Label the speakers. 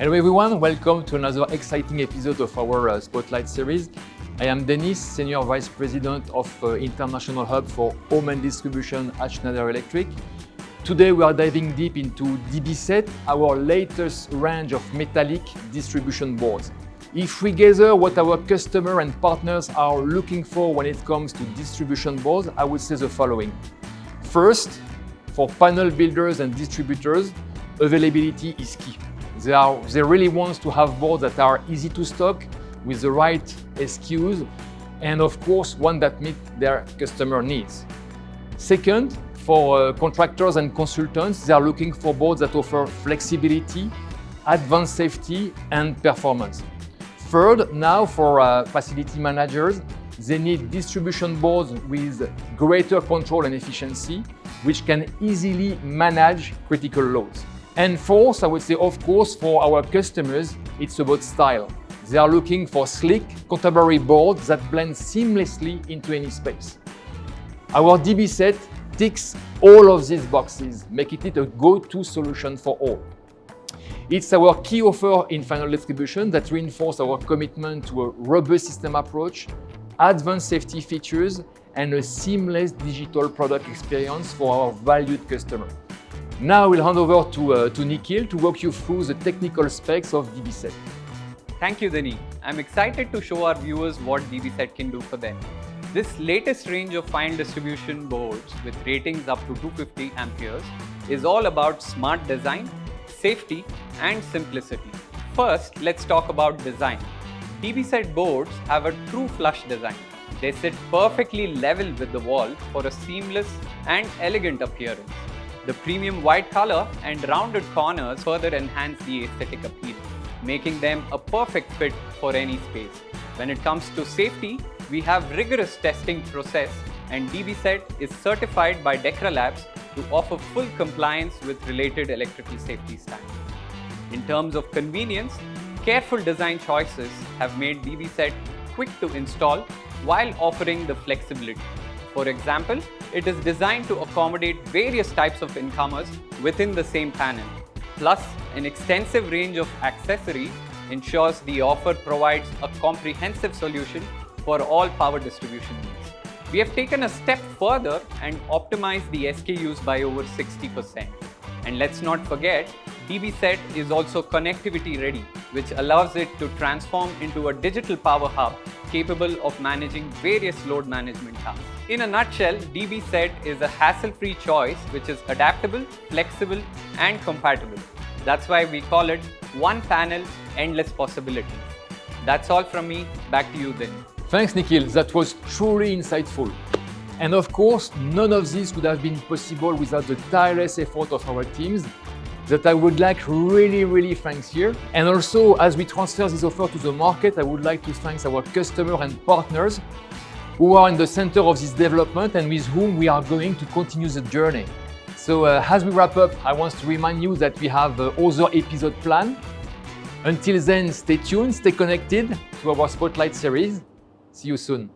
Speaker 1: Hello everyone, welcome to another exciting episode of our Spotlight series. I am Denis, Senior Vice President of International Hub for Home and Distribution at Schneider Electric. Today we are diving deep into DBSeT, our latest range of metallic distribution boards. If we gather what our customers and partners are looking for when it comes to distribution boards, I would say the following. First, for panel builders and distributors, availability is key. They really want to have boards that are easy to stock with the right SKUs and of course one that meet their customer needs. Second, for contractors and consultants, they are looking for boards that offer flexibility, advanced safety and performance. Third, now for facility managers, they need distribution boards with greater control and efficiency, which can easily manage critical loads. And fourth, I would say, of course, for our customers, it's about style. They are looking for sleek, contemporary boards that blend seamlessly into any space. Our DBSeT ticks all of these boxes, making it a go-to solution for all. It's our key offer in final distribution that reinforces our commitment to a robust system approach, advanced safety features, and a seamless digital product experience for our valued customer. Now we'll hand over to Nikhil to walk you through the technical specs of DBSeT.
Speaker 2: Thank you, Denis. I'm excited to show our viewers what DBSeT can do for them. This latest range of fine distribution boards with ratings up to 250 amperes is all about smart design, safety, and simplicity. First, let's talk about design. DBSeT boards have a true flush design. They sit perfectly level with the wall for a seamless and elegant appearance. The premium white color and rounded corners further enhance the aesthetic appeal, making them a perfect fit for any space. When it comes to safety, we have rigorous testing process and DBSeT is certified by DEKRA Labs to offer full compliance with related electrical safety standards. In terms of convenience, careful design choices have made DBSeT quick to install while offering the flexibility. For example, it is designed to accommodate various types of incomers within the same panel. Plus, an extensive range of accessories ensures the offer provides a comprehensive solution for all power distribution needs. We have taken a step further and optimized the SKUs by over 60%. And let's not forget, DBSeT is also connectivity ready, which allows it to transform into a digital power hub capable of managing various load management tasks. In a nutshell, DBSeT is a hassle-free choice which is adaptable, flexible, and compatible. That's why we call it one panel, endless possibilities. That's all from me. Back to you, Denis.
Speaker 1: Thanks, Nikhil. That was truly insightful. And of course, none of this would have been possible without the tireless effort of our teams that I would like really thanks here. And also, as we transfer this offer to the market, I would like to thank our customers and partners who are in the center of this development and with whom we are going to continue the journey. So as we wrap up, I want to remind you that we have other episodes planned. Until then, stay tuned, stay connected to our Spotlight series. See you soon.